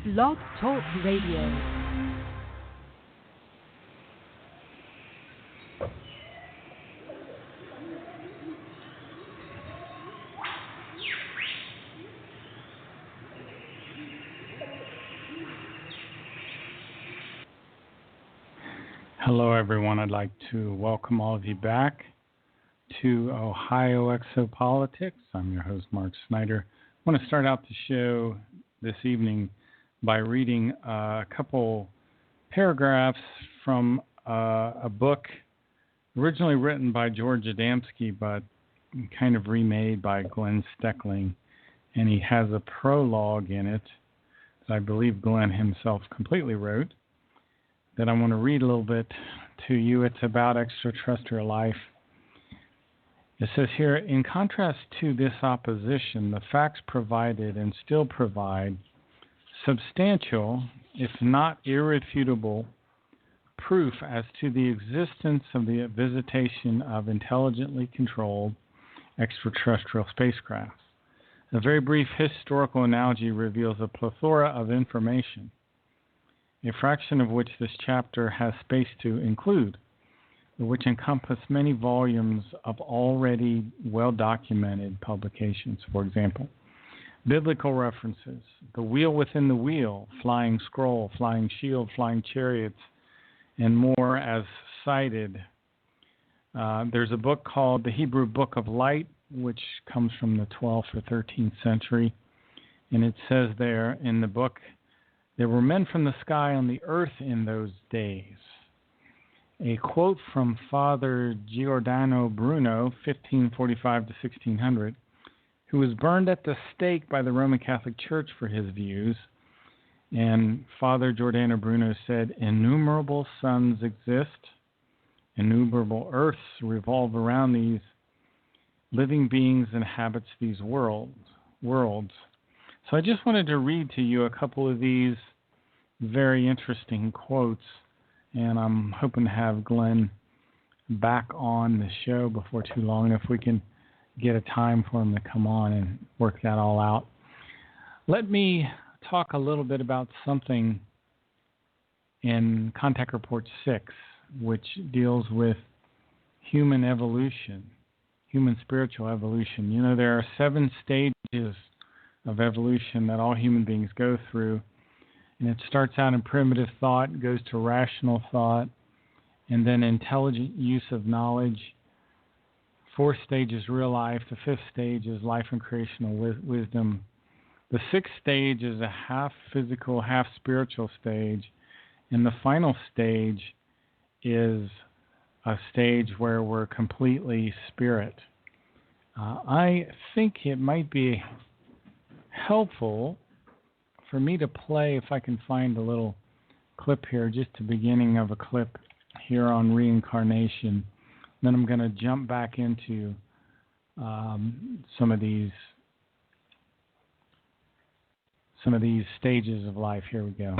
Blog Talk Radio. Hello everyone, I'd like to welcome all of you back to Ohio Exopolitics. I'm your host, Mark Snyder. I want to start out the show this evening by reading a couple paragraphs from a book originally written by George Adamski, but kind of remade by Glenn Steckling. And he has a prologue in it that I believe Glenn himself completely wrote, that I want to read a little bit to you. It's about extraterrestrial life. It says here, in contrast to this opposition, the facts provided and still provide substantial, if not irrefutable, proof as to the existence of the visitation of intelligently controlled extraterrestrial spacecraft. A very brief historical analogy reveals a plethora of information, a fraction of which this chapter has space to include, which encompass many volumes of already well-documented publications. For example, biblical references, the wheel within the wheel, flying scroll, flying shield, flying chariots, and more as cited. There's a book called the Hebrew Book of Light, which comes from the 12th or 13th century, and it says there in the book, there were men from the sky on the earth in those days. A quote from Father Giordano Bruno, 1545 to 1600, who was burned at the stake by the Roman Catholic Church for his views. And Father Giordano Bruno said, innumerable suns exist, innumerable earths revolve around these living beings inhabits these worlds. So I just wanted to read to you a couple of these very interesting quotes, and I'm hoping to have Glenn back on the show before too long, if we can get a time for him to come on and work that all out. Let me talk a little bit about something in Contact Report 6, which deals with human evolution, human spiritual evolution. You know, there are 7 stages of evolution that all human beings go through. And it starts out in primitive thought, goes to rational thought, and then intelligent use of knowledge. 4th stage is real life. The 5th stage is life and creational wisdom. The 6th stage is a half physical, half spiritual stage. And the final stage is a stage where we're completely spirit. I think it might be helpful for me to play, if I can find a little clip here, just the beginning of a clip here on reincarnation. Then I'm going to jump back into some of these stages of life. Here we go.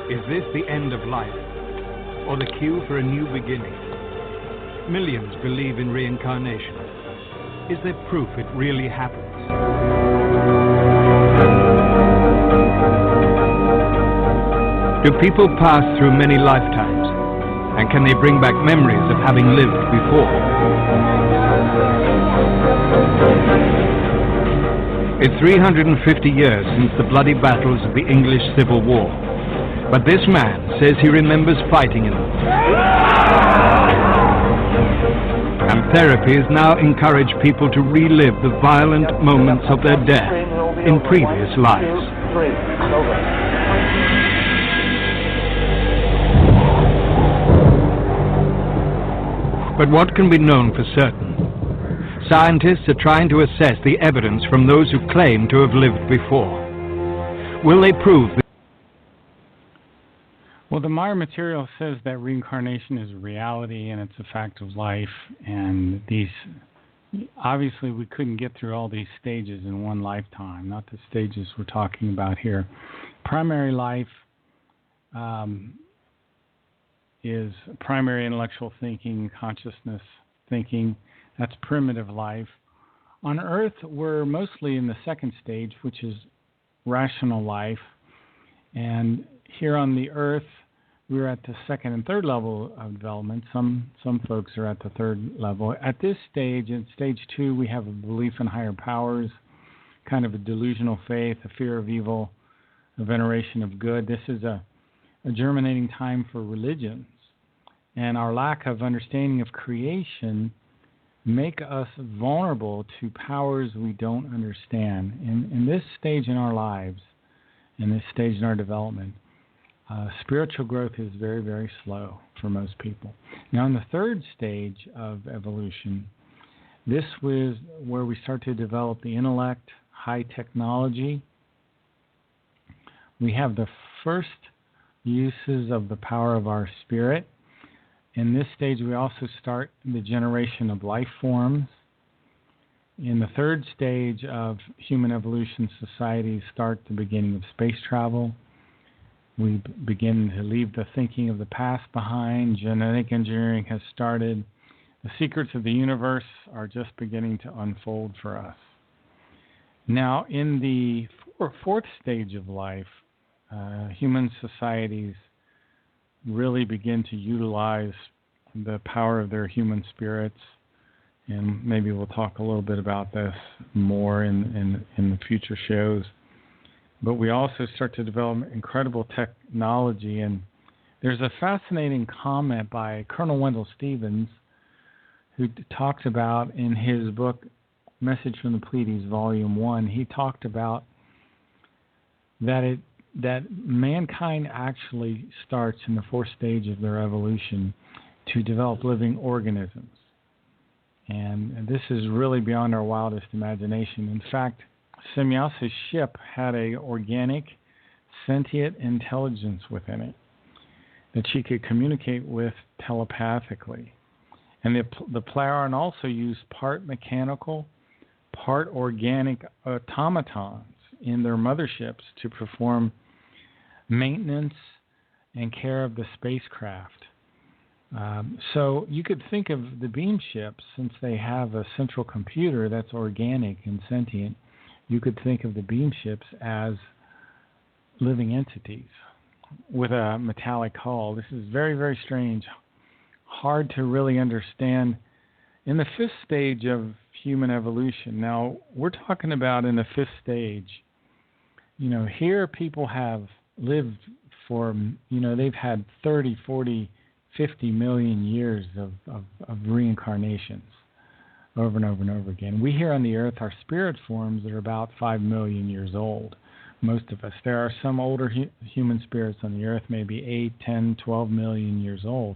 Is this the end of life, or the cue for a new beginning? Millions believe in reincarnation. Is there proof it really happens? Do people pass through many lifetimes, and can they bring back memories of having lived before? It's 350 years since the bloody battles of the English Civil War. But this man says he remembers fighting in them. And therapies now encourage people to relive the violent moments of their death in previous lives. But what can be known for certain? Scientists are trying to assess the evidence from those who claim to have lived before. Will they prove that? Well, the Maya material says that reincarnation is reality and it's a fact of life, and obviously we couldn't get through all these stages in one lifetime, not the stages we're talking about here. Primary life is primary intellectual thinking, consciousness thinking. That's primitive life. On Earth, we're mostly in the second stage, which is rational life. And here on the Earth, we're at the second and third level of development. Some folks are at the third level. At this stage, in stage 2, we have a belief in higher powers, kind of a delusional faith, a fear of evil, a veneration of good. This is a germinating time for religions. And our lack of understanding of creation make us vulnerable to powers we don't understand. In this stage in our lives, in this stage in our development, spiritual growth is very, very slow for most people. Now, in the third stage of evolution, this was where we start to develop the intellect, high technology. We have the first uses of the power of our spirit. In this stage, we also start the generation of life forms. In the third stage of human evolution, societies start the beginning of space travel. We begin to leave the thinking of the past behind. Genetic engineering has started. The secrets of the universe are just beginning to unfold for us. Now, in the fourth stage of life, human societies really begin to utilize the power of their human spirits, and maybe we'll talk a little bit about this more in the future shows. But we also start to develop incredible technology, and there's a fascinating comment by Colonel Wendelle Stevens, who talks about in his book, Message from the Pleiades, Volume 1, he talked about that mankind actually starts in the fourth stage of their evolution to develop living organisms. And this is really beyond our wildest imagination. In fact, Semyase's ship had an organic, sentient intelligence within it that she could communicate with telepathically. And the Pleiades also used part mechanical, part organic automatons in their motherships to perform maintenance and care of the spacecraft. So you could think of the beam ships, since they have a central computer that's organic and sentient, you could think of the beam ships as living entities with a metallic hull. This is very, very strange, hard to really understand. In the fifth stage of human evolution, now we're talking about in the fifth stage, here people have lived for, they've had 30, 40, 50 million years of reincarnations over and over and over again. We here on the earth are spirit forms that are about 5 million years old, most of us. There are some older human spirits on the earth, maybe 8, 10, 12 million years old.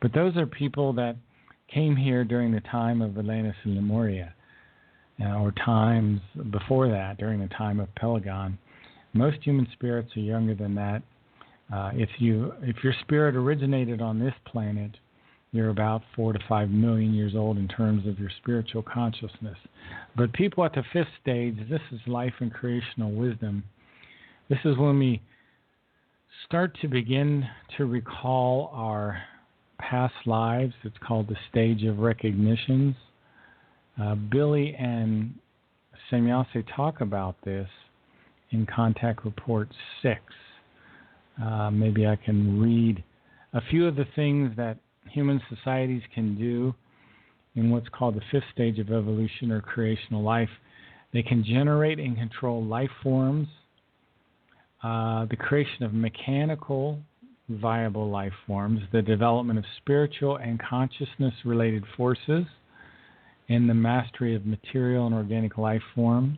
But those are people that came here during the time of Atlantis and Lemuria, or times before that, during the time of Pelagon. Most human spirits are younger than that. If your spirit originated on this planet, you're about 4 to 5 million years old in terms of your spiritual consciousness. But people at the fifth stage, this is life and creational wisdom. This is when we start to begin to recall our past lives. It's called the stage of recognitions. Billy and Semyase talk about this in Contact Report 6. Maybe I can read a few of the things that human societies can do in what's called the fifth stage of evolution or creational life. They can generate and control life forms, the creation of mechanical viable life forms, the development of spiritual and consciousness-related forces, and the mastery of material and organic life form,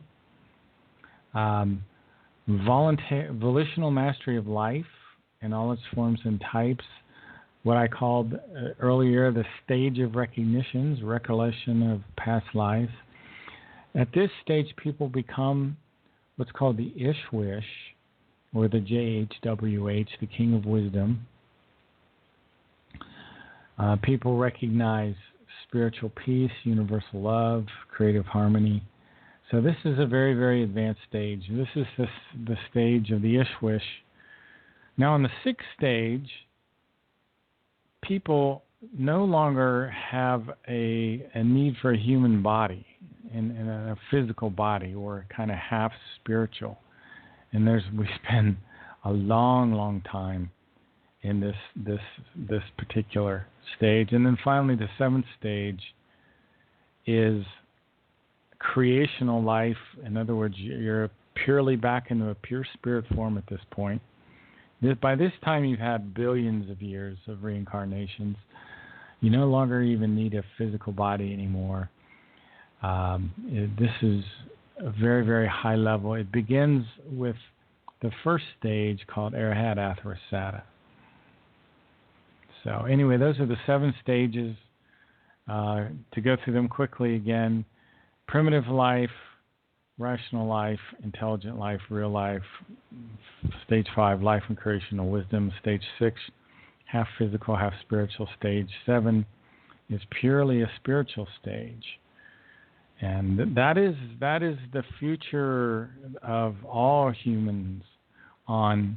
volitional mastery of life in all its forms and types, what I called earlier the stage of recognitions, recollection of past lives. At this stage, people become what's called the Ishwish, or the JHWH, the King of Wisdom. People recognize spiritual peace, universal love, creative harmony. So this is a very, very advanced stage. This is the stage of the Ishwish. Now, in the 6th stage, people no longer have a need for a human body and a physical body, or kind of half spiritual. And we spend a long, long time in this particular stage. And then finally, the 7th stage is creational life. In other words, you're purely back into a pure spirit form at this point. By this time, you've had billions of years of reincarnations. You no longer even need a physical body anymore. This is a very, very high level. It begins with the first stage called Arahat Atharasata. So anyway, those are the 7 stages. To go through them quickly again: primitive life, rational life, intelligent life, real life. Stage 5, life and creational wisdom. Stage 6, half physical, half spiritual. Stage 7 is purely a spiritual stage. And that is the future of all humans on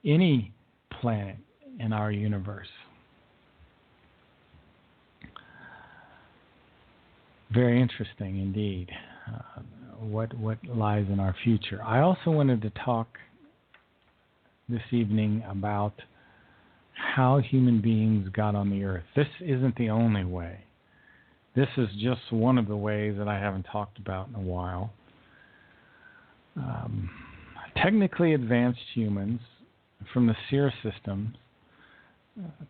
any planet in our universe. Very interesting indeed, what lies in our future. I also wanted to talk this evening about how human beings got on the earth. This isn't the only way. This is just one of the ways that I haven't talked about in a while. Technically advanced humans from the Seer systems,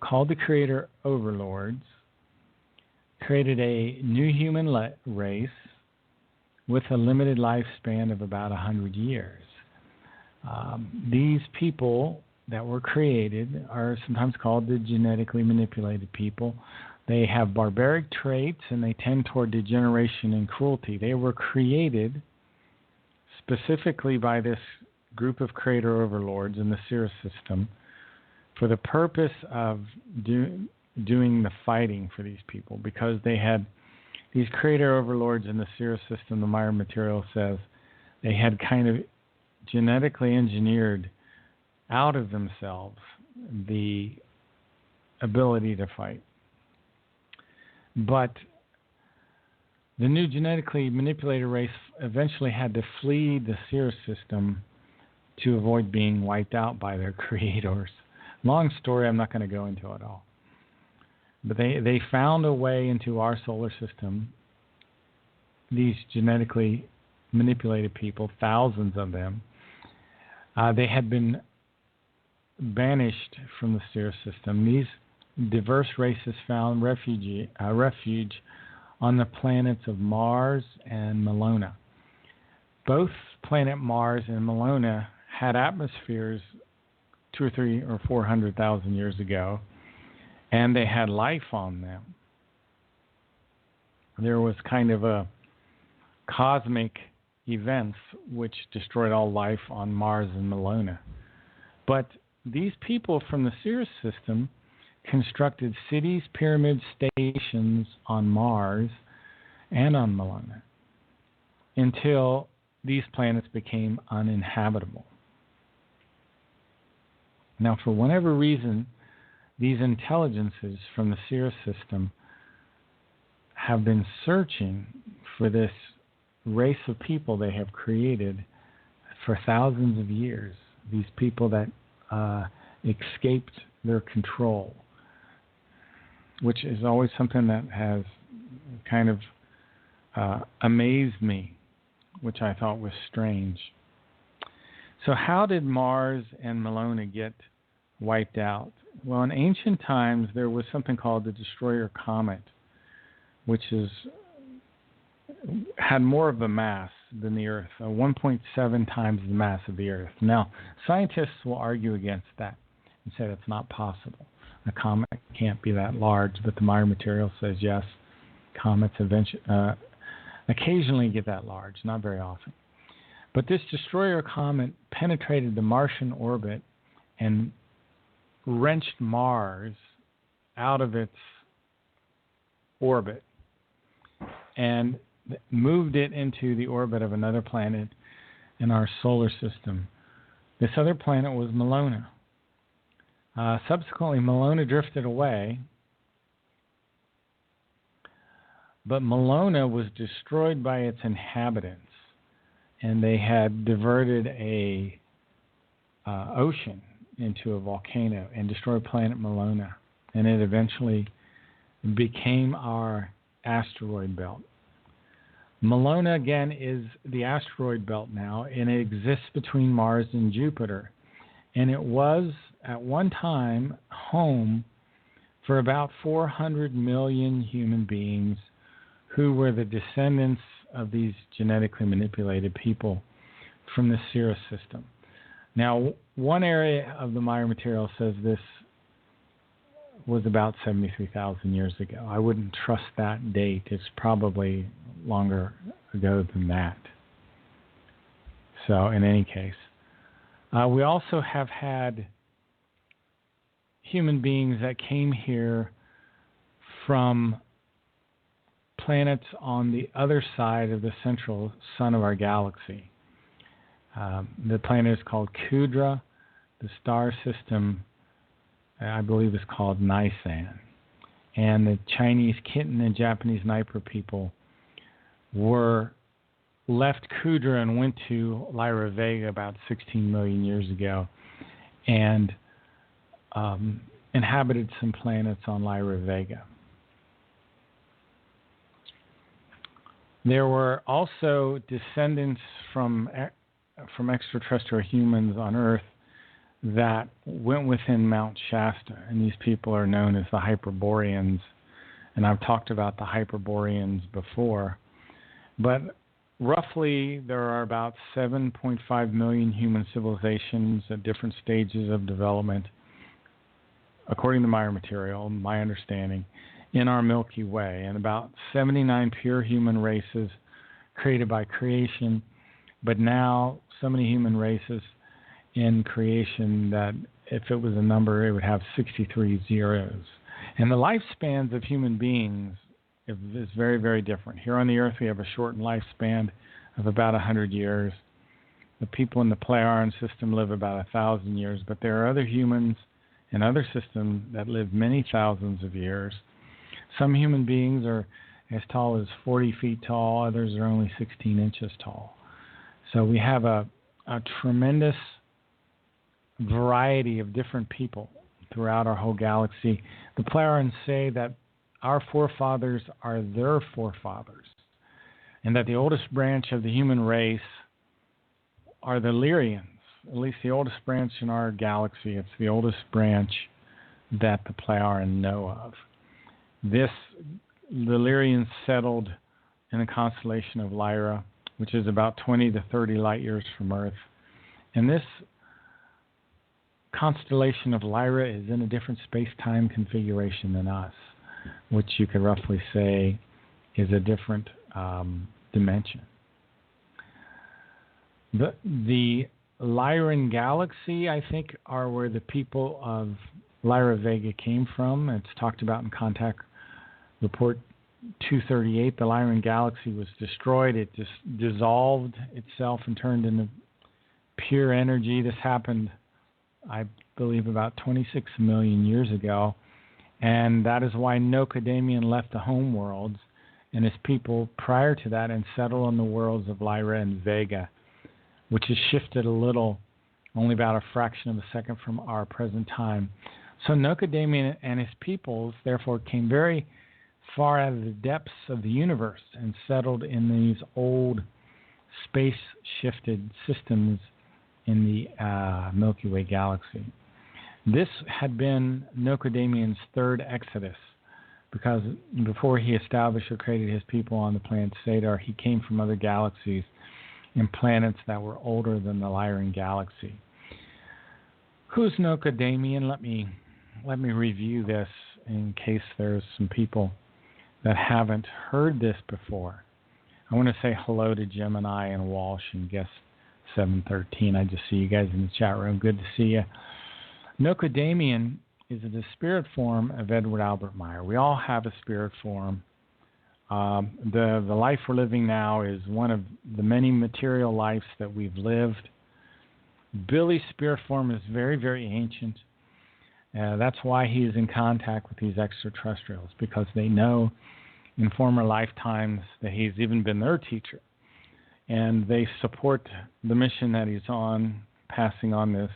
called the Creator Overlords, created a new human race with a limited lifespan of about 100 years. These people that were created are sometimes called the genetically manipulated people. They have barbaric traits and they tend toward degeneration and cruelty. They were created specifically by this group of Creator Overlords in the Seer system for the purpose of doing the fighting for these people, because they had these Creator Overlords in the Seer system. The Maya material says they had kind of genetically engineered out of themselves the ability to fight. But the new genetically manipulated race eventually had to flee the Seer system to avoid being wiped out by their creators. Long story, I'm not going to go into it all. But they found a way into our solar system. These genetically manipulated people, thousands of them, they had been banished from the Seer system. These diverse races found refuge on the planets of Mars and Melona. Both planet Mars and Melona had atmospheres 200,000 or 300,000 or 400,000 years ago, and they had life on them. There was kind of a cosmic events which destroyed all life on Mars and Melona. But these people from the Seer system constructed cities, pyramids, stations on Mars and on Melona until these planets became uninhabitable. Now, for whatever reason, these intelligences from the Seer system have been searching for this race of people they have created for thousands of years. These people that escaped their control, which is always something that has kind of amazed me, which I thought was strange. So how did Mars and Melona get wiped out? Well, in ancient times, there was something called the Destroyer Comet, which had more of a mass than the Earth, 1.7 times the mass of the Earth. Now, scientists will argue against that and say that's not possible. A comet can't be that large, but the Maya material says yes, comets occasionally get that large, not very often. But this destroyer comet penetrated the Martian orbit and wrenched Mars out of its orbit and moved it into the orbit of another planet in our solar system. This other planet was Melona. Subsequently, Melona drifted away, but Melona was destroyed by its inhabitants, and they had diverted a ocean into a volcano and destroyed planet Melona, and it eventually became our asteroid belt. Melona, again, is the asteroid belt now, and it exists between Mars and Jupiter. And it was, at one time, home for about 400 million human beings who were the descendants of these genetically manipulated people from the Sirius system. Now, one area of the Maya material says this was about 73,000 years ago. I wouldn't trust that date. It's probably longer ago than that. So, in any case, we also have had human beings that came here from planets on the other side of the central sun of our galaxy. The planet is called Kudra. The star system, I believe, is called Nisan. And the Chinese Kitten and Japanese Niper people were left Kudra and went to Lyra Vega about 16 million years ago and inhabited some planets on Lyra Vega. There were also descendants from extraterrestrial humans on Earth that went within Mount Shasta, and these people are known as the Hyperboreans, and I've talked about the Hyperboreans before. But roughly there are about 7.5 million human civilizations at different stages of development, according to Maya material, my understanding, in our Milky Way, and about 79 pure human races created by creation, but now so many human races in creation that if it was a number, it would have 63 zeros. And the lifespans of human beings is very, very different. Here on the Earth, we have a shortened lifespan of about 100 years. The people in the Pleiades system live about 1,000 years, but there are other humans in other systems that live many thousands of years. Some human beings are as tall as 40 feet tall, others are only 16 inches tall. So we have a tremendous variety of different people throughout our whole galaxy. The Pleiades say that our forefathers are their forefathers, and that the oldest branch of the human race are the Lyrians, at least the oldest branch in our galaxy. It's the oldest branch that the Pleiades know of. The Lyrians settled in the constellation of Lyra, which is about 20 to 30 light years from Earth. And this constellation of Lyra is in a different space-time configuration than us, which you could roughly say is a different dimension. The Lyran Galaxy, I think, are where the people of Lyra Vega came from. It's talked about in Contact Report 238. The Lyran Galaxy was destroyed. It just dissolved itself and turned into pure energy. This happened, I believe, about 26 million years ago. And that is why Nocadamian left the home worlds and his people prior to that and settled on the worlds of Lyra and Vega, which has shifted a little, only about a fraction of a second from our present time. So Nocadamian and his peoples, therefore, came very far out of the depths of the universe and settled in these old space-shifted systems in the Milky Way galaxy. This had been Nocadamian's third exodus, because before he established or created his people on the planet Sadar, he came from other galaxies and planets that were older than the Lyran Galaxy. Who's Nocadamian? Let me review this in case there's some people that haven't heard this before. I want to say hello to Gemini and Walsh and guest 713. I just see you guys in the chat room. Good to see you. Nocodamian is the spirit form of Edward Albert Meyer. We all have a spirit form. The life we're living now is one of the many material lives that we've lived. Billy's spirit form is very, very ancient. That's why he is in contact with these extraterrestrials, because they know in former lifetimes that he's even been their teacher. And they support the mission that he's on, passing on this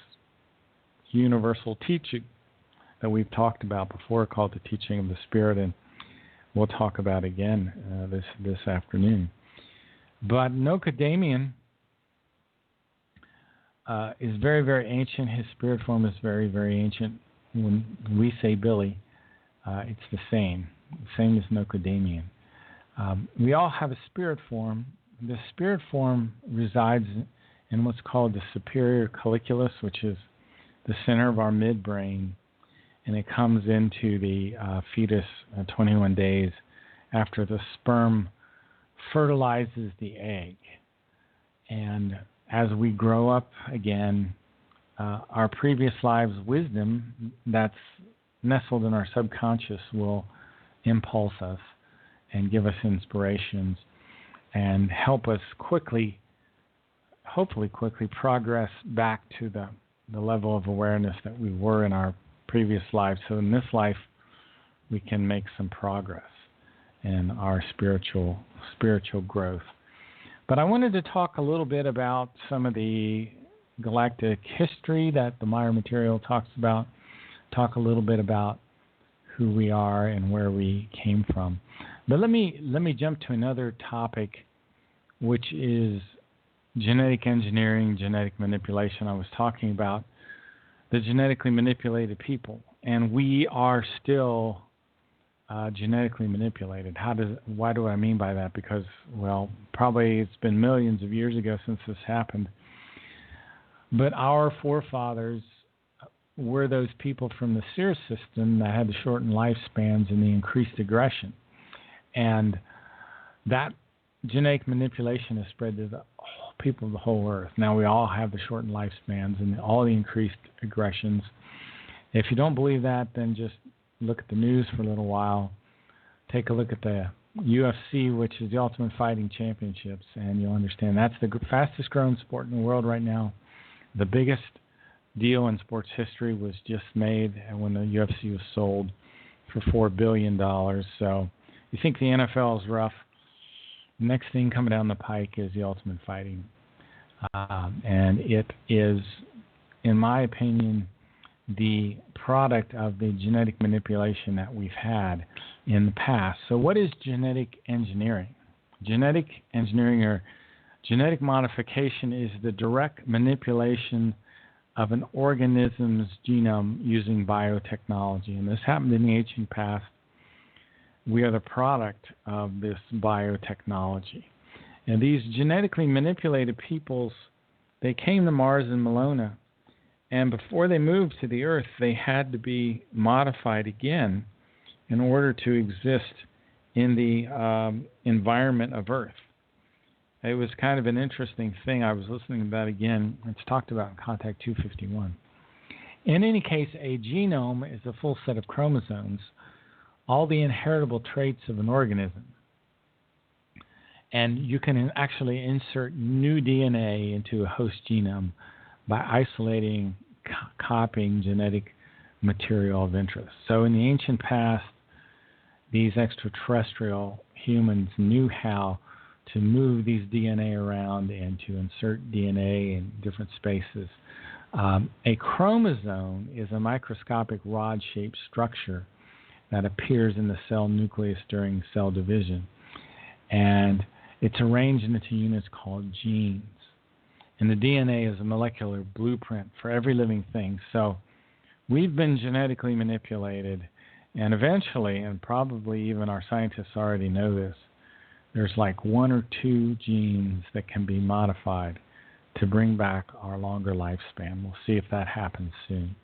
universal teaching that we've talked about before, called the teaching of the Spirit, and we'll talk about again this afternoon. But Nocodamian is very, very ancient. His spirit form is very, very ancient. When we say Billy, it's the same as Nocodamian. We all have a spirit form. The spirit form resides in what's called the superior colliculus, which is the center of our midbrain, and it comes into the fetus 21 days after the sperm fertilizes the egg. And as we grow up again, our previous lives' wisdom that's nestled in our subconscious will impulse us and give us inspirations and help us hopefully quickly progress back to the level of awareness that we were in our previous lives. So in this life, we can make some progress in our spiritual growth. But I wanted to talk a little bit about some of the galactic history that the Meyer material talks about, talk a little bit about who we are and where we came from. But let me jump to another topic, which is genetic engineering, genetic manipulation. I was talking about the genetically manipulated people, and we are still genetically manipulated. Why do I mean by that? Because, well, probably it's been millions of years ago since this happened. But our forefathers were those people from the Seer system that had the shortened lifespans and the increased aggression. And that genetic manipulation has spread to the people of the whole earth. Now we all have the shortened lifespans and all the increased aggressions. If you don't believe that, then just look at the news for a little while. Take a look at the UFC, which is the Ultimate Fighting Championships, and you'll understand that's the fastest growing sport in the world right now. The biggest deal in sports history was just made when the UFC was sold for $4 billion. So you think the NFL is rough. Next thing coming down the pike is the Ultimate Fighting. And it is, in my opinion, the product of the genetic manipulation that we've had in the past. So what is genetic engineering? Genetic engineering, or genetic modification, is the direct manipulation of an organism's genome using biotechnology. And this happened in the ancient past. We are the product of this biotechnology. And these genetically manipulated peoples, they came to Mars and Melona, and before they moved to the Earth, they had to be modified again in order to exist in the environment of Earth. It was kind of an interesting thing. I was listening to that again. It's talked about in Contact 251. In any case, a genome is a full set of chromosomes, all the inheritable traits of an organism. And you can actually insert new DNA into a host genome by isolating, copying genetic material of interest. So in the ancient past, these extraterrestrial humans knew how to move these DNA around and to insert DNA in different spaces. A chromosome is a microscopic rod-shaped structure that appears in the cell nucleus during cell division. And it's arranged into units called genes. And the DNA is a molecular blueprint for every living thing. So we've been genetically manipulated, and eventually, and probably even our scientists already know this, there's like 1 or 2 genes that can be modified to bring back our longer lifespan. We'll see if that happens soon.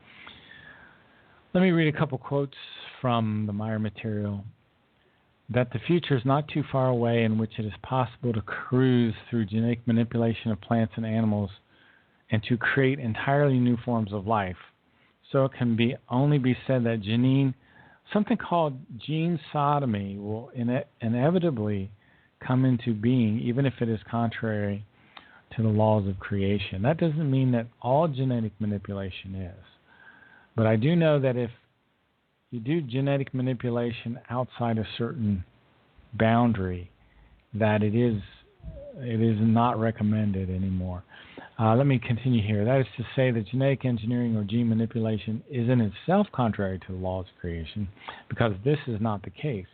Let me read a couple quotes from the Meyer material. that the future is not too far away in which it is possible to cruise through genetic manipulation of plants and animals and to create entirely new forms of life. So it can only be said that something called gene sodomy will inevitably come into being, even if it is contrary to the laws of creation. That doesn't mean that all genetic manipulation is. But I do know that if you do genetic manipulation outside a certain boundary, that it is not recommended anymore. Let me continue here. That is to say that genetic engineering or gene manipulation is in itself contrary to the laws of creation, because this is not the case.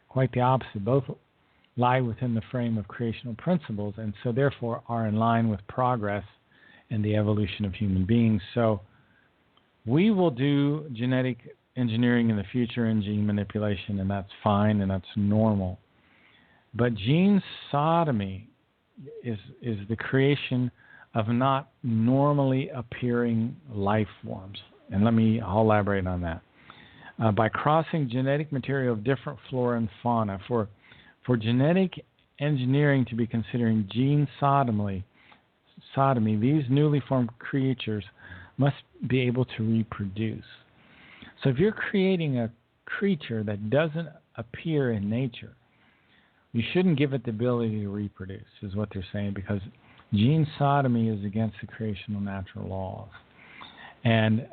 Quite the opposite. Both lie within the frame of creational principles, and so therefore are in line with progress and the evolution of human beings. So we will do genetic engineering in the future and gene manipulation, and that's fine and that's normal. But gene sodomy is the creation of not normally appearing life forms. And I'll elaborate on that. By crossing genetic material of different flora and fauna, for genetic engineering to be considering gene sodomy, these newly formed creatures must be able to reproduce. So if you're creating a creature that doesn't appear in nature, you shouldn't give it the ability to reproduce, is what they're saying, because gene sodomy is against the creational natural laws. And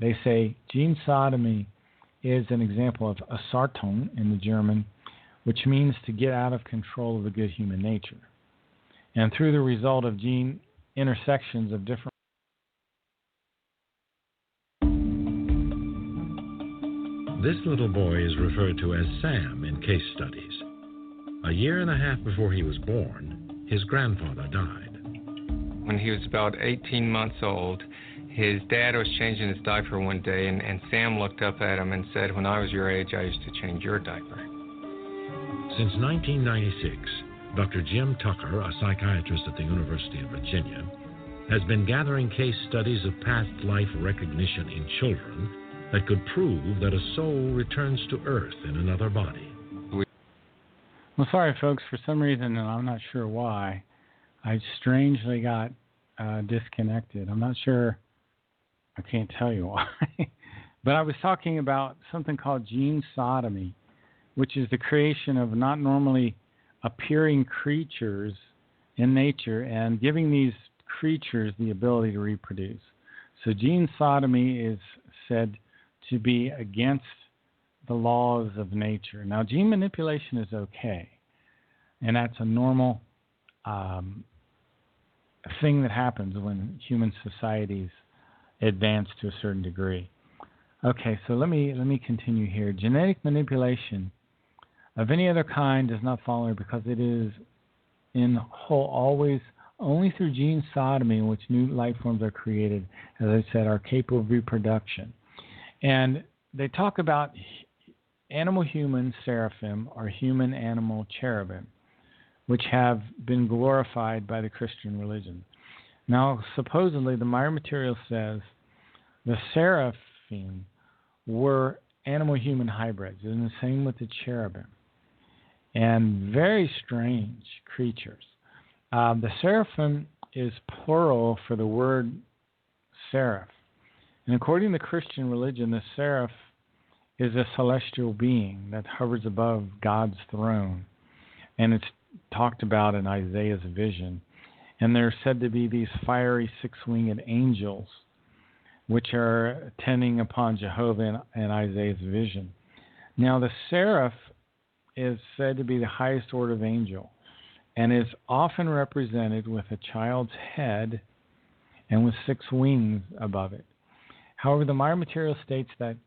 they say gene sodomy is an example of Ausartung in the German, which means to get out of control of the good human nature. And through the result of gene intersections of different This little boy is referred to as Sam in case studies. A year and a half before he was born, his grandfather died. When he was about 18 months old, his dad was changing his diaper one day, and Sam looked up at him and said, "When I was your age, I used to change your diaper." Since 1996, Dr. Jim Tucker, a psychiatrist at the University of Virginia, has been gathering case studies of past life recognition in children that could prove that a soul returns to Earth in another body. Well, sorry, folks. For some reason, and I'm not sure why, I strangely got disconnected. I'm not sure. I can't tell you why. But I was talking about something called gene sodomy, which is the creation of not normally appearing creatures in nature and giving these creatures the ability to reproduce. So gene sodomy is said to be against the laws of nature. Now, gene manipulation is okay, and that's a normal thing that happens when human societies advance to a certain degree. Okay, so let me continue here. Genetic manipulation of any other kind does not follow because it is in whole always only through gene sodomy in which new life forms are created, as I said, are capable of reproduction. And they talk about animal-human seraphim or human-animal cherubim, which have been glorified by the Christian religion. Now, supposedly, the Maya material says the seraphim were animal-human hybrids, and the same with the cherubim. And very strange creatures. The seraphim is plural for the word seraph. And according to Christian religion, the seraph is a celestial being that hovers above God's throne. And it's talked about in Isaiah's vision. And they're said to be these fiery six-winged angels, which are attending upon Jehovah in Isaiah's vision. Now, the seraph is said to be the highest order of angel and is often represented with a child's head and with six wings above it. However, the Maya material states that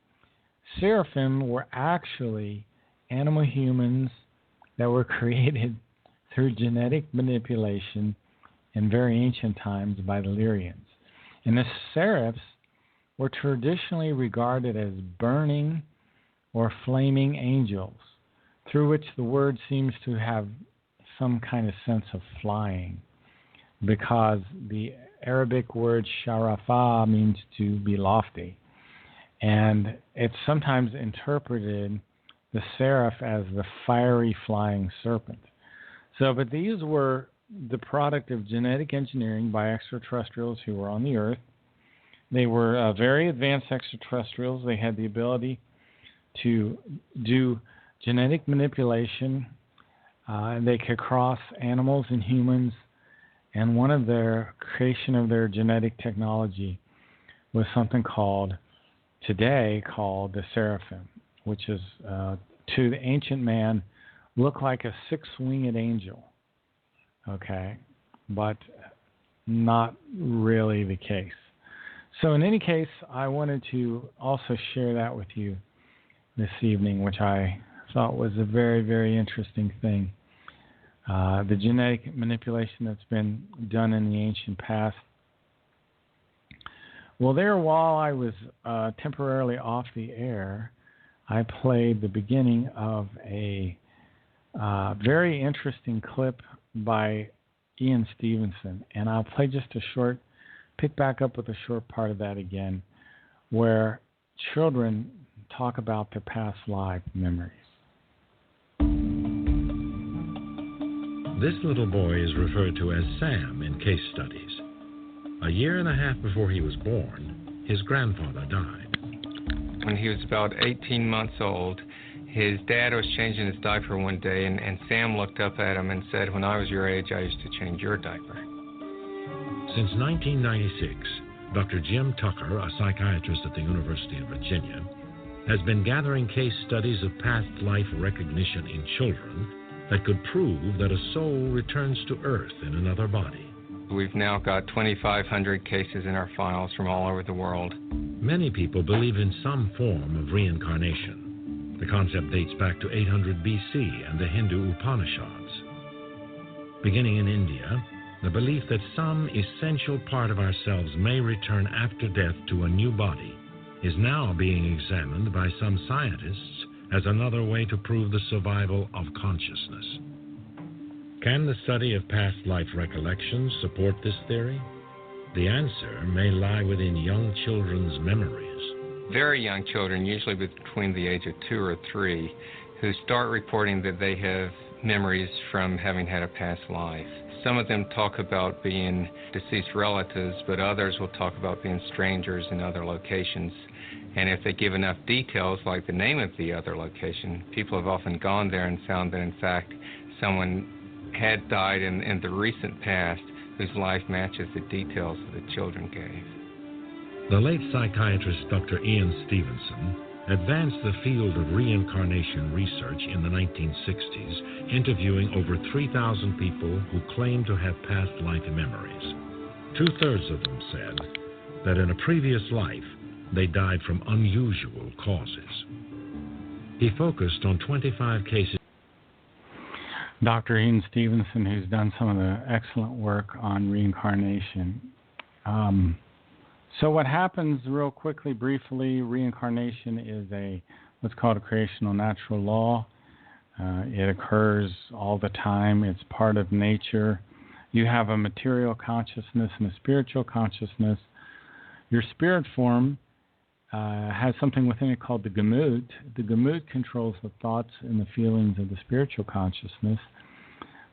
seraphim were actually animal humans that were created through genetic manipulation in very ancient times by the Lyrians. And the seraphs were traditionally regarded as burning or flaming angels, through which the word seems to have some kind of sense of flying, because the Arabic word sharafa means to be lofty. And it's sometimes interpreted the seraph as the fiery flying serpent. So, but these were the product of genetic engineering by extraterrestrials who were on the Earth. They were very advanced extraterrestrials. They had the ability to do genetic manipulation. They could cross animals and humans. And one of their creation of their genetic technology was something today called the Seraphim, which is, to the ancient man, looked like a six-winged angel. Okay, but not really the case. So in any case, I wanted to also share that with you this evening, which I thought was a very, very interesting thing. The genetic manipulation that's been done in the ancient past. Well, there, while I was temporarily off the air, I played the beginning of a very interesting clip by Ian Stevenson, and I'll play just pick back up with a short part of that again, where children talk about their past life memories. This little boy is referred to as Sam in case studies. A year and a half before he was born, his grandfather died. When he was about 18 months old, his dad was changing his diaper one day, and Sam looked up at him and said, "When I was your age, I used to change your diaper." Since 1996, Dr. Jim Tucker, a psychiatrist at the University of Virginia, has been gathering case studies of past life recognition in children that could prove that a soul returns to Earth in another body. We've now got 2,500 cases in our files from all over the world. Many people believe in some form of reincarnation. The concept dates back to 800 BC and the Hindu Upanishads. Beginning in India, the belief that some essential part of ourselves may return after death to a new body is now being examined by some scientists as another way to prove the survival of consciousness. Can the study of past life recollections support this theory? The answer may lie within young children's memories. Very young children, usually between the age of 2 or 3, who start reporting that they have memories from having had a past life. Some of them talk about being deceased relatives, but others will talk about being strangers in other locations. And if they give enough details, like the name of the other location, people have often gone there and found that, in fact, someone had died in the recent past whose life matches the details that the children gave. The late psychiatrist Dr. Ian Stevenson advanced the field of reincarnation research in the 1960s, interviewing over 3,000 people who claimed to have past life memories. 2/3 of them said that in a previous life, they died from unusual causes. He focused on 25 cases. Dr. Ian Stevenson, who's done some of the excellent work on reincarnation. So what happens, real quickly, briefly, reincarnation is what's called a creational natural law. It occurs all the time. It's part of nature. You have a material consciousness and a spiritual consciousness. Your spirit form has something within it called the gamut. The gamut controls the thoughts and the feelings of the spiritual consciousness.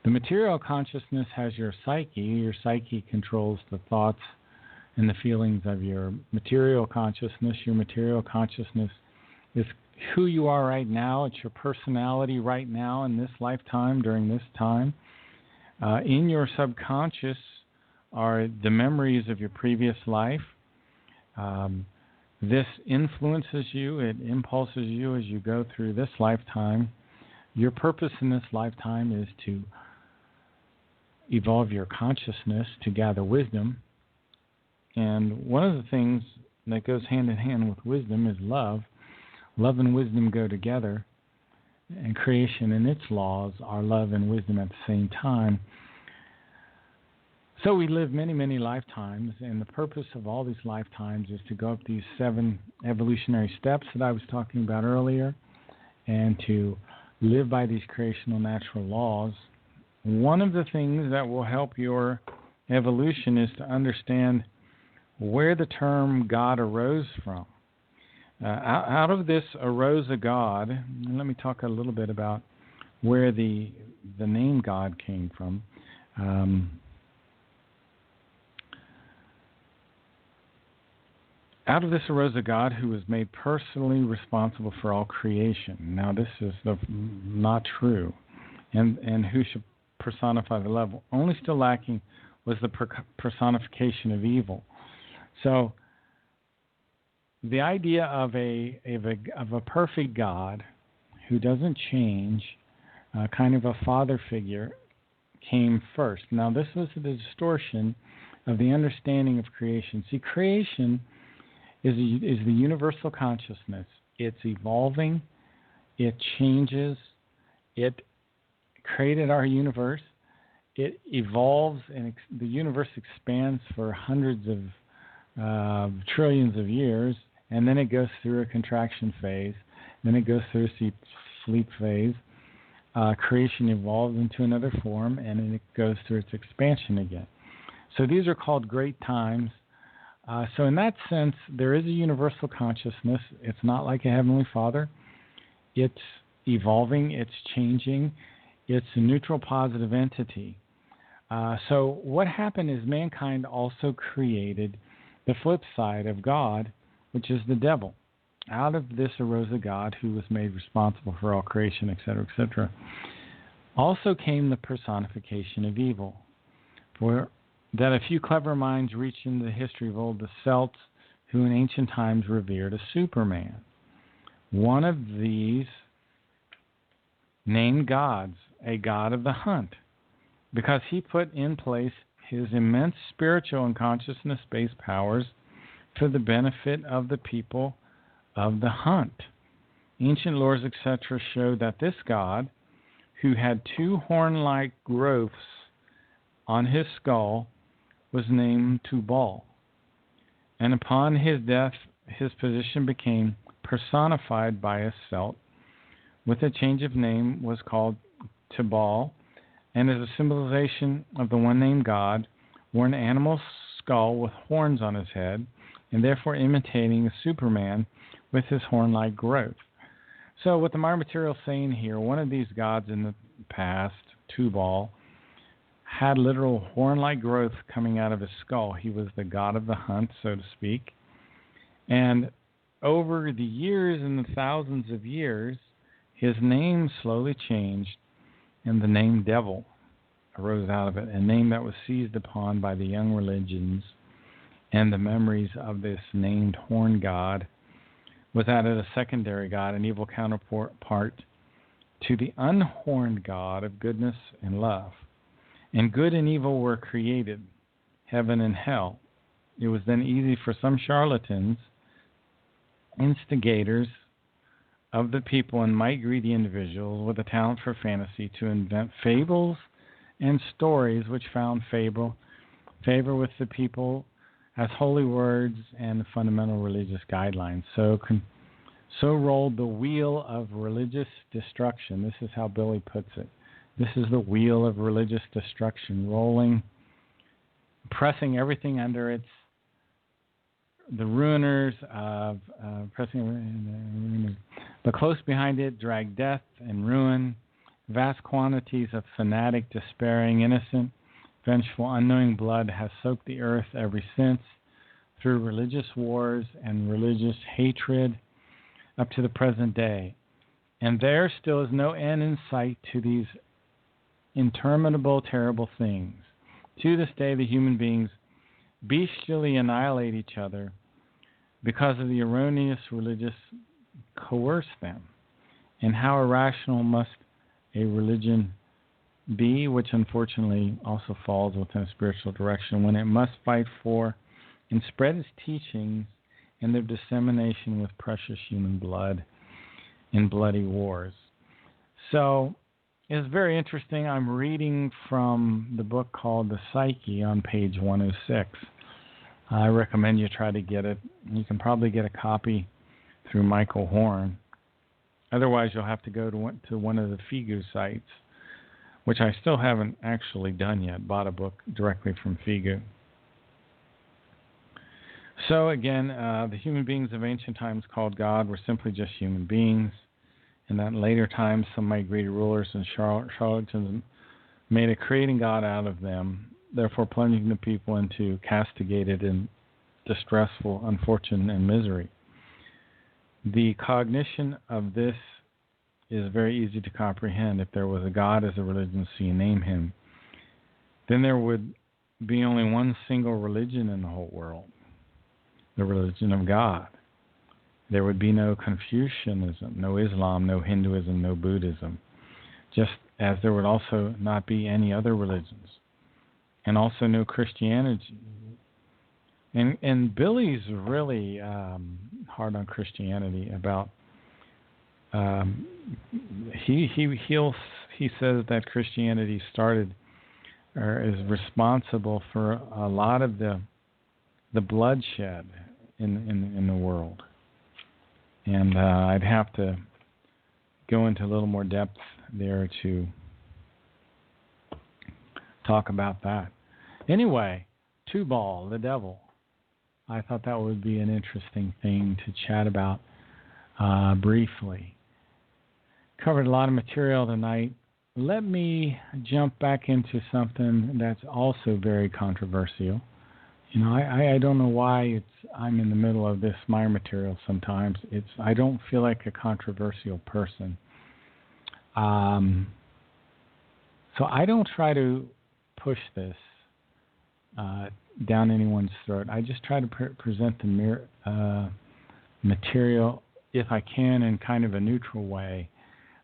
The material consciousness has your psyche. Your psyche controls the thoughts and the feelings of your material consciousness. Your material consciousness is who you are right now. It's your personality right now in this lifetime, during this time. In your subconscious are the memories of your previous life. This influences you. It impulses you as you go through this lifetime. Your purpose in this lifetime is to evolve your consciousness, to gather wisdom. And one of the things that goes hand in hand with wisdom is love. Love and wisdom go together. And creation and its laws are love and wisdom at the same time. So we live many, many lifetimes, and the purpose of all these lifetimes is to go up these 7 evolutionary steps that I was talking about earlier, and to live by these creational natural laws. One of the things that will help your evolution is to understand where the term God arose from. Out of this arose a God. And let me talk a little bit about where the name God came from. Out of this arose a God who was made personally responsible for all creation. Now, this is not true. And who should personify the level? Only still lacking was the personification of evil. So, the idea of a perfect God who doesn't change, kind of a father figure, came first. Now, this was the distortion of the understanding of creation. See, creation is the universal consciousness. It's evolving. It changes. It created our universe. It evolves, and the universe expands for hundreds of trillions of years, and then it goes through a contraction phase. Then it goes through a sleep phase. Creation evolves into another form, and then it goes through its expansion again. So these are called great times. So in that sense, there is a universal consciousness. It's not like a Heavenly Father. It's evolving. It's changing. It's a neutral positive entity. So what happened is mankind also created the flip side of God, which is the devil. Out of this arose a God who was made responsible for all creation, etc., etc. Also came the personification of evil. For that a few clever minds reached into the history of old, the Celts, who in ancient times revered a Superman. One of these named gods, a god of the hunt, because he put in place his immense spiritual and consciousness-based powers for the benefit of the people of the hunt. Ancient lores, etc., show that this god, who had two horn-like growths on his skull, was named Tubal. And upon his death, his position became personified by a Celt. With a change of name, was called Tubal, and as a symbolization of the one named God, wore an animal skull with horns on his head, and therefore imitating a Superman with his horn-like growth. So what the Maya material is saying here, one of these gods in the past, Tubal, had literal horn-like growth coming out of his skull. He was the god of the hunt, so to speak. And over the years and the thousands of years, his name slowly changed, and the name devil arose out of it, a name that was seized upon by the young religions, and the memories of this named horn god was added a secondary god, an evil counterpart to the unhorned god of goodness and love. And good and evil were created, heaven and hell. It was then easy for some charlatans, instigators of the people and might-greedy individuals with a talent for fantasy to invent fables and stories which found favor with the people as holy words and fundamental religious guidelines. So rolled the wheel of religious destruction. This is how Billy puts it. This is the wheel of religious destruction, rolling, pressing everything under its, the ruiners of pressing, but close behind it drag death and ruin. Vast quantities of fanatic, despairing, innocent, vengeful, unknowing blood has soaked the earth ever since through religious wars and religious hatred up to the present day. And there still is no end in sight to these interminable, terrible things. To this day, the human beings bestially annihilate each other because of the erroneous religious coerce them. And how irrational must a religion be, which unfortunately also falls within a spiritual direction, when it must fight for and spread its teachings and their dissemination with precious human blood in bloody wars. So it's very interesting. I'm reading from the book called The Psyche on page 106. I recommend you try to get it. You can probably get a copy through Michael Horn. Otherwise, you'll have to go to one of the Figu sites, which I still haven't actually done yet, bought a book directly from Figu. So again, the human beings of ancient times called God were simply just human beings, and that in later times some mighty rulers and charlatans made a creating God out of them, therefore plunging the people into castigated and distressful unfortune and misery. The cognition of this is very easy to comprehend. If there was a God as a religion, so you name him, then there would be only one single religion in the whole world, the religion of God. There would be no Confucianism, no Islam, no Hinduism, no Buddhism, just as there would also not be any other religions, and also no Christianity. And Billy's really hard on Christianity about he says that Christianity started or is responsible for a lot of the bloodshed in the world. And I'd have to go into a little more depth there to talk about that. Anyway, Tubal, the devil. I thought that would be an interesting thing to chat about briefly. Covered a lot of material tonight. Let me jump back into something that's also very controversial. You know, I don't know why I'm in the middle of this Meyer material sometimes. I don't feel like a controversial person. So I don't try to push this down anyone's throat. I just try to present the material, if I can, in kind of a neutral way.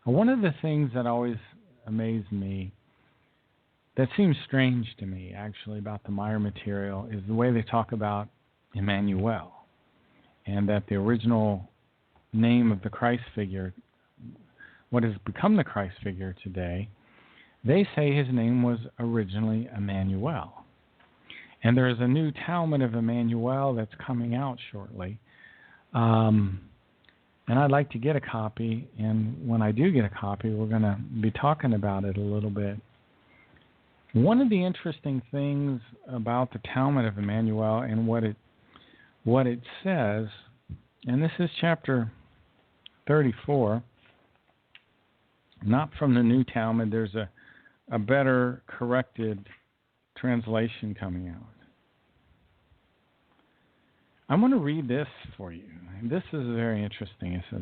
One of the things that always amazed me, that seems strange to me, actually, about the Meyer material, is the way they talk about Emmanuel, and that the original name of the Christ figure, what has become the Christ figure today, they say his name was originally Emmanuel. And there is a new Talmud of Emmanuel that's coming out shortly. And I'd like to get a copy, and when I do get a copy, we're going to be talking about it a little bit. One of the interesting things about the Talmud of Emmanuel and what it says, and this is chapter 34, not from the New Talmud, there's a better corrected translation coming out. I'm going to read this for you. This is very interesting. It says,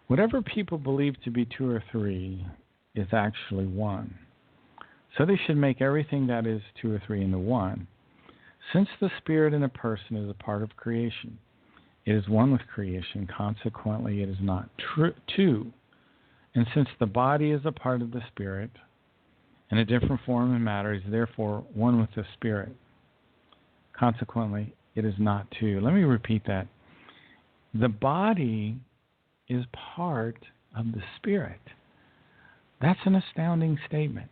whatever people believe to be two or three is actually one. So they should make everything that is two or three into one. Since the spirit in a person is a part of creation, it is one with creation. Consequently, it is not two. And since the body is a part of the spirit, in a different form and matter, is therefore one with the spirit. Consequently, it is not two. Let me repeat that. The body is part of the spirit. That's an astounding statement.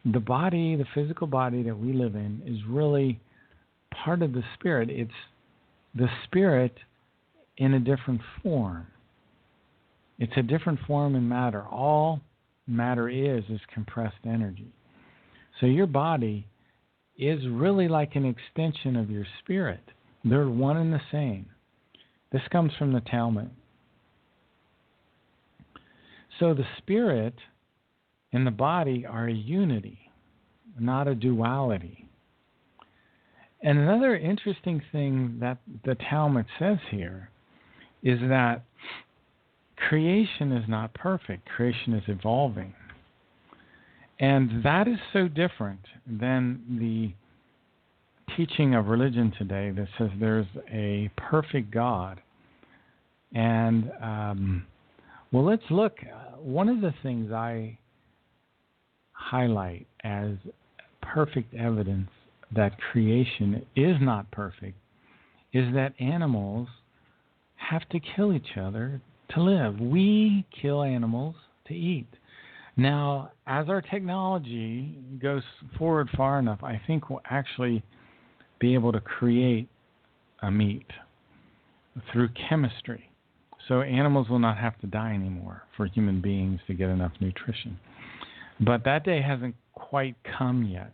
The body, the physical body that we live in, is really part of the spirit. It's the spirit in a different form. It's a different form and matter. All matter is compressed energy. So your body is really like an extension of your spirit. They're one and the same. This comes from the Talmud. So the spirit and the body are a unity, not a duality. And another interesting thing that the Talmud says here is that creation is not perfect. Creation is evolving. And that is so different than the teaching of religion today that says there's a perfect God. And, well, let's look. One of the things I highlight as perfect evidence that creation is not perfect is that animals have to kill each other to live. We kill animals to eat. Now, as our technology goes forward far enough, I think we'll actually be able to create a meat through chemistry. So animals will not have to die anymore for human beings to get enough nutrition. But that day hasn't quite come yet.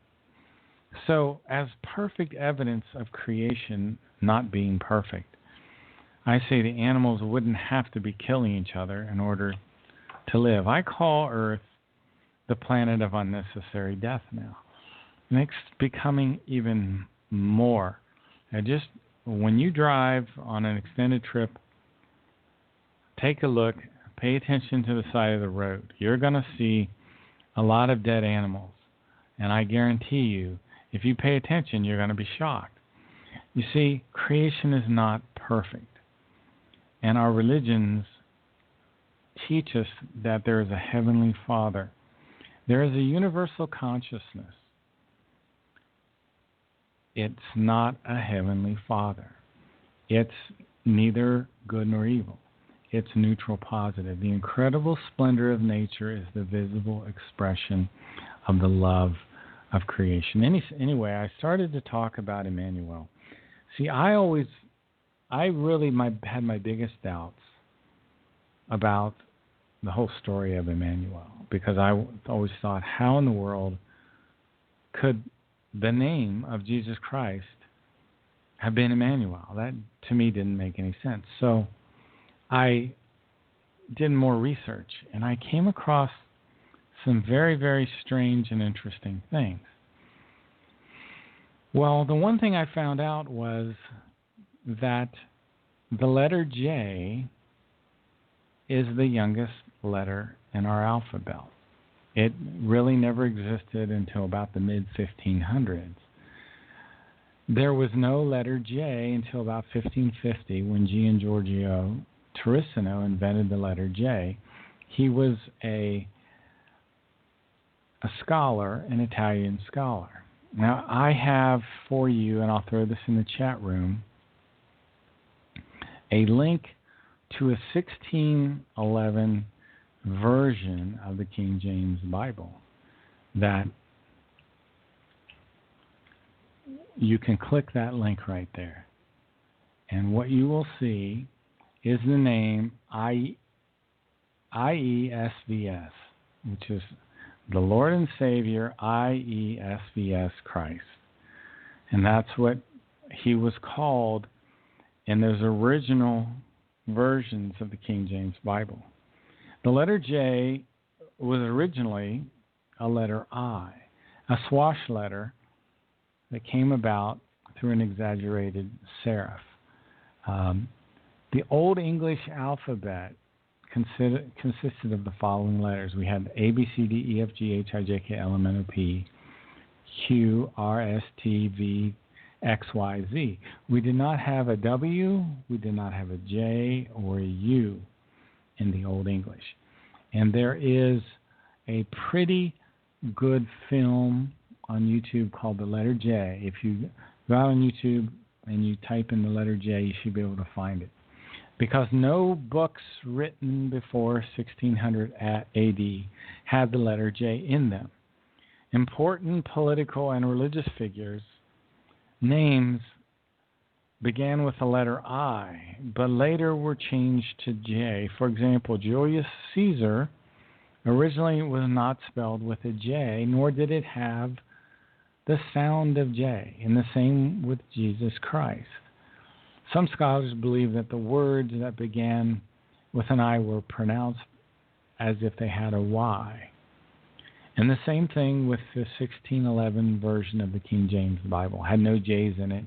So as perfect evidence of creation, not being perfect. I say the animals wouldn't have to be killing each other in order to live. I call Earth the planet of unnecessary death now. And it's becoming even more. When you drive on an extended trip, take a look, pay attention to the side of the road. You're going to see a lot of dead animals. And I guarantee you, if you pay attention, you're going to be shocked. You see, creation is not perfect. And our religions teach us that there is a heavenly Father. There is a universal consciousness. It's not a heavenly Father. It's neither good nor evil. It's neutral positive. The incredible splendor of nature is the visible expression of the love of creation. Anyway, I started to talk about Emmanuel. See, I really had my biggest doubts about the whole story of Emmanuel, because I always thought, how in the world could the name of Jesus Christ have been Emmanuel? That, to me, didn't make any sense. So I did more research, and I came across some very, very strange and interesting things. Well, the one thing I found out was that the letter J is the youngest letter in our alphabet. It really never existed until about the mid-1500s. There was no letter J until about 1550 when Gian Giorgio Turissino invented the letter J. He was a scholar, an Italian scholar. Now, I have for you, and I'll throw this in the chat room, a link to a 1611 version of the King James Bible that you can click that link right there. And what you will see is the name IESVS, which is the Lord and Savior IESVS Christ. And that's what he was called in those original versions of the King James Bible. The letter J was originally a letter I, a swash letter that came about through an exaggerated serif. The Old English alphabet consisted of the following letters. We had A, B, C, D, E, F, G, H, I, J, K, L, M, N, O, P, Q, R, S, T, V, X, Y, Z. We did not have a W, we did not have a J or a U in the Old English. And there is a pretty good film on YouTube called The Letter J. If you go out on YouTube and you type in the letter J, you should be able to find it. Because no books written before 1600 AD had the letter J in them. Important political and religious figures' names began with the letter I, but later were changed to J. For example, Julius Caesar originally was not spelled with a J, nor did it have the sound of J, and the same with Jesus Christ. Some scholars believe that the words that began with an I were pronounced as if they had a Y. And the same thing with the 1611 version of the King James Bible. Had no J's in it.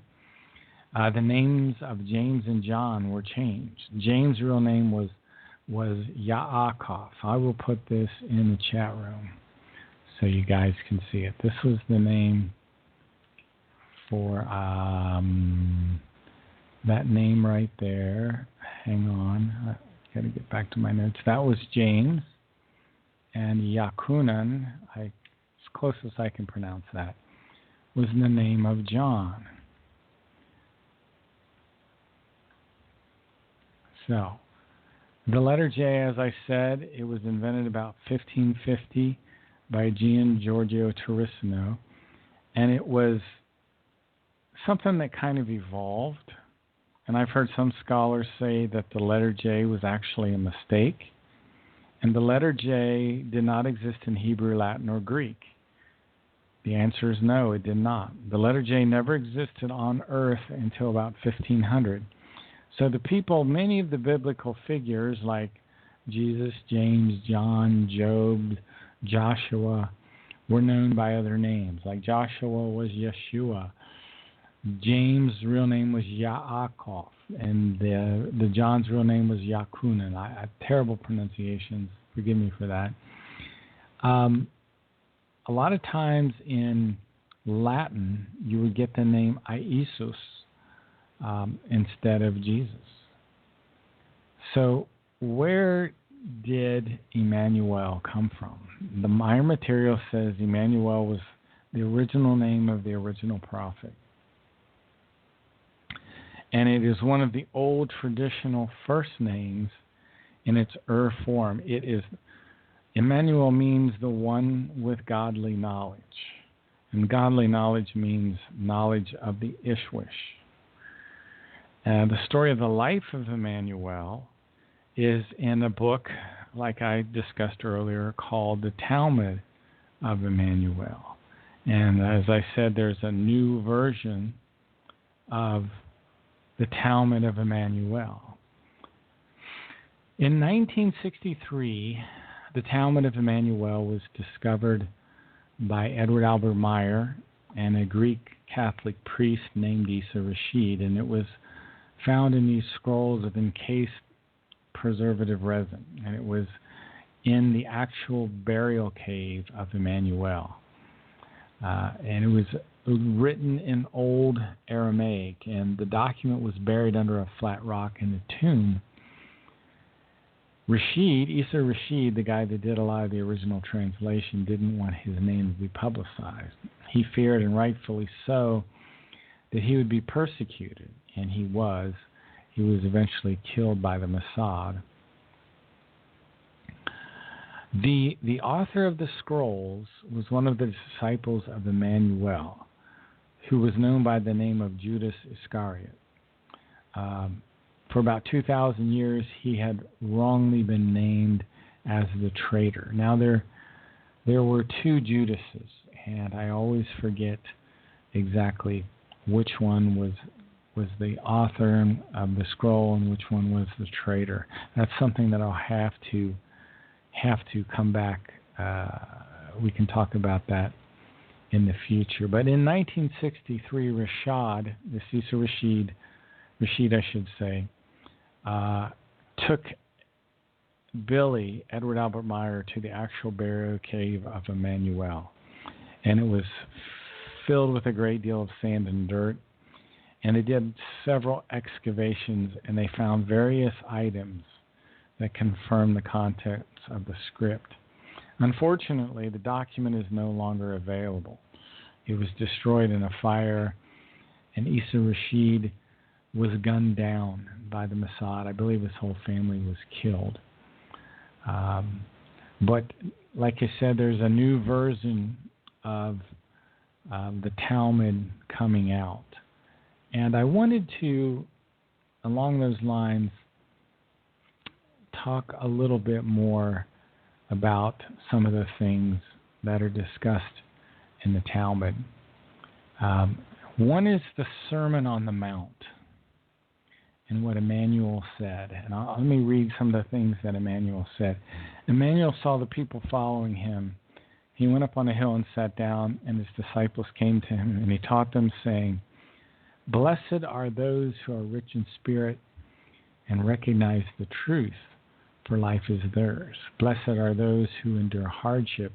The names of James and John were changed. James' real name was Yaakov. I will put this in the chat room so you guys can see it. This was the name for that name right there. Hang on. I got to get back to my notes. That was James. And Yakunan, as close as I can pronounce that, was the name of John. So, the letter J, as I said, it was invented about 1550 by Gian Giorgio Turissino, and it was something that kind of evolved. And I've heard some scholars say that the letter J was actually a mistake, and the letter J did not exist in Hebrew, Latin, or Greek. The answer is no, it did not. The letter J never existed on Earth until about 1500. So the people, many of the biblical figures like Jesus, James, John, Job, Joshua, were known by other names. Like Joshua was Yeshua. James' real name was Yaakov, and the John's real name was Yakunan. I terrible pronunciations. Forgive me for that. A lot of times in Latin, you would get the name Iesus instead of Jesus. So where did Emmanuel come from? The Meyer material says Emmanuel was the original name of the original prophet. And it is one of the old traditional first names in its form. It is Emmanuel means the one with godly knowledge. And godly knowledge means knowledge of the Ishwish. And the story of the life of Emmanuel is in a book, like I discussed earlier, called The Talmud of Emmanuel. And as I said, there's a new version of the Talmud of Emmanuel. In 1963, the Talmud of Emmanuel was discovered by Edward Albert Meyer and a Greek Catholic priest named Isa Rashid, and it was found in these scrolls of encased preservative resin, and it was in the actual burial cave of Emmanuel. And it was written in Old Aramaic, and the document was buried under a flat rock in the tomb. Isa Rashid, the guy that did a lot of the original translation, didn't want his name to be publicized. He feared, and rightfully so, that he would be persecuted, and he was. He was eventually killed by the Mossad. The author of the scrolls was one of the disciples of Emmanuel, who was known by the name of Judas Iscariot. For about 2,000 years, he had wrongly been named as the traitor. Now, there were two Judases, and I always forget exactly which one was the author of the scroll and which one was the traitor. That's something that I'll have to come back. We can talk about that in the future. But in 1963, Rashid, I should say, took Billy, Edward Albert Meyer, to the actual burial cave of Emmanuel. And it was filled with a great deal of sand and dirt. And they did several excavations, and they found various items that confirm the contents of the script. Unfortunately, the document is no longer available. It was destroyed in a fire, and Isa Rashid was gunned down by the Mossad. I believe his whole family was killed. But like I said, there's a new version of the Talmud coming out. And I wanted to, along those lines, talk a little bit more about some of the things that are discussed in the Talmud. One is the Sermon on the Mount and what Emmanuel said. And let me read some of the things that Emmanuel said. Emmanuel saw the people following him. He went up on a hill and sat down, and his disciples came to him, and he taught them, saying, "Blessed are those who are rich in spirit and recognize the truth, for life is theirs. Blessed are those who endure hardship,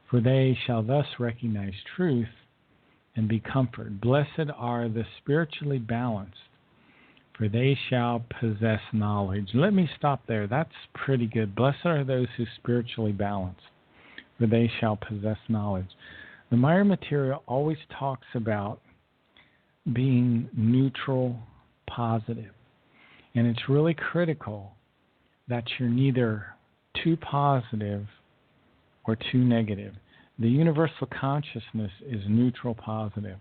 for they shall thus recognize truth and be comforted. Blessed are the spiritually balanced, for they shall possess knowledge." Let me stop there. That's pretty good. Blessed are those who are spiritually balanced, for they shall possess knowledge. The Meyer material always talks about being neutral, positive. And it's really critical that you're neither too positive or too negative. The universal consciousness is neutral, positive.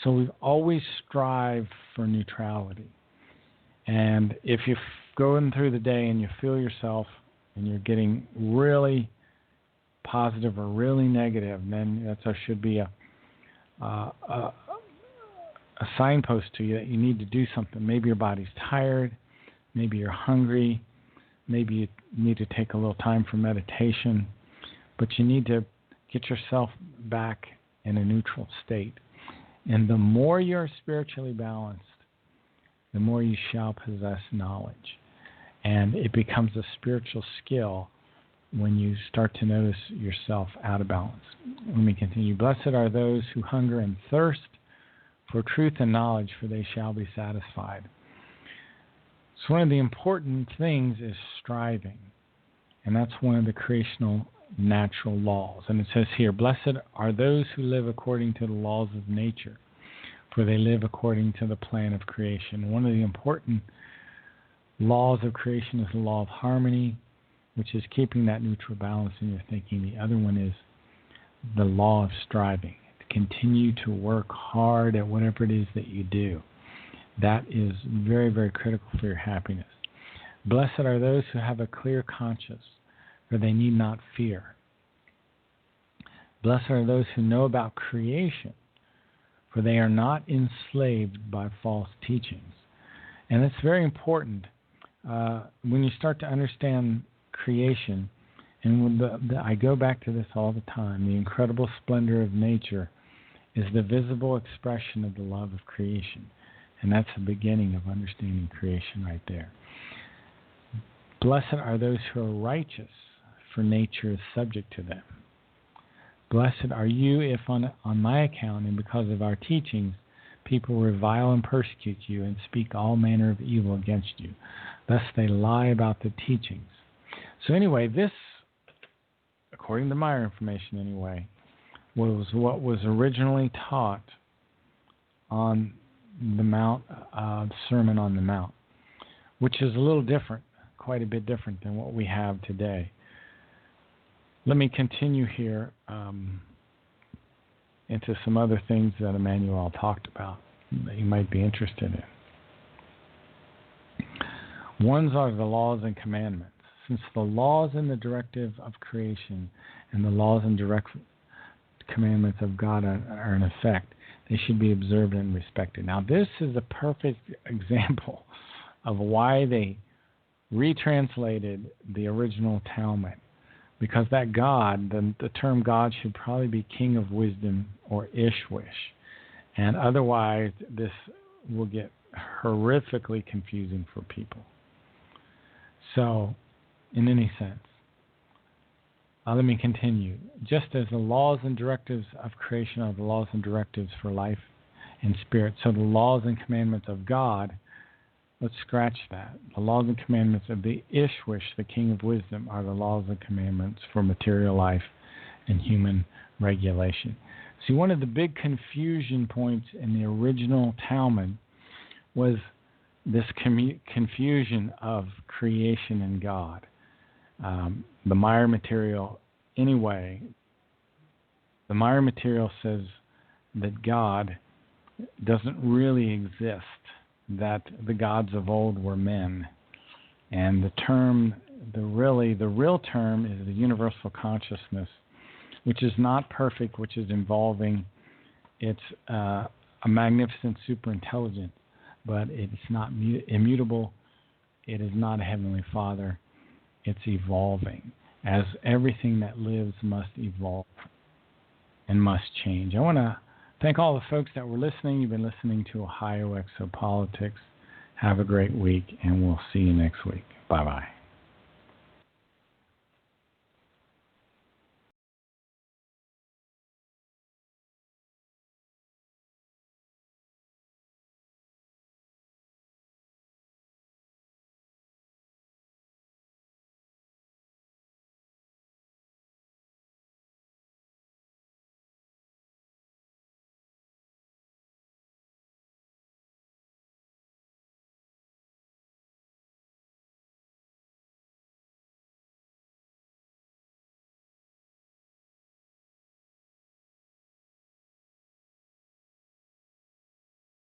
So we always strive for neutrality. And if you're going through the day and you feel yourself and you're getting really positive or really negative, then that should be a signpost to you that you need to do something. Maybe your body's tired, maybe you're hungry, maybe you need to take a little time for meditation, but you need to get yourself back in a neutral state. And the more you're spiritually balanced, the more you shall possess knowledge. And it becomes a spiritual skill when you start to notice yourself out of balance. Let me continue. Blessed are those who hunger and thirst for truth and knowledge, for they shall be satisfied. So one of the important things is striving. And that's one of the creational natural laws. And it says here, blessed are those who live according to the laws of nature, for they live according to the plan of creation. One of the important laws of creation is the law of harmony, which is keeping that neutral balance in your thinking. The other one is the law of striving, to continue to work hard at whatever it is that you do. That is very, very critical for your happiness. Blessed are those who have a clear conscience, for they need not fear. Blessed are those who know about creation, for they are not enslaved by false teachings. And it's very important when you start to understand creation, and when I go back to this all the time, the incredible splendor of nature is the visible expression of the love of creation. And that's the beginning of understanding creation right there. Blessed are those who are righteous, for nature is subject to them. Blessed are you if on my account and because of our teachings, people revile and persecute you and speak all manner of evil against you. Thus they lie about the teachings. So anyway, this, according to my information anyway, was what was originally taught on the Mount, Sermon on the Mount, which is a little different, quite a bit different than what we have today. Let me continue here into some other things that Emmanuel talked about that you might be interested in. Ones are the laws and commandments. Since the laws and the directive of creation and the laws and direct commandments of God are in effect, they should be observed and respected. Now, this is a perfect example of why they retranslated the original Talmud. Because that God, the term God should probably be King of Wisdom or Ishwish. And otherwise, this will get horrifically confusing for people. So, in any sense, let me continue. Just as the laws and directives of creation are the laws and directives for life and spirit, so the laws and commandments of God, let's scratch that. The laws and commandments of the Ishwish, the King of Wisdom, are the laws and commandments for material life and human regulation. See, one of the big confusion points in the original Talmud was this confusion of creation and God. The Meyer material, anyway, the Meyer material says that God doesn't really exist, that the gods of old were men. And the term, the real term is the universal consciousness, which is not perfect, which is evolving. It's a magnificent superintelligence, but it's not immutable. It is not a heavenly Father. It's evolving, as everything that lives must evolve and must change. I want to thank all the folks that were listening. You've been listening to Ohio Exopolitics. Have a great week, and we'll see you next week. Bye-bye.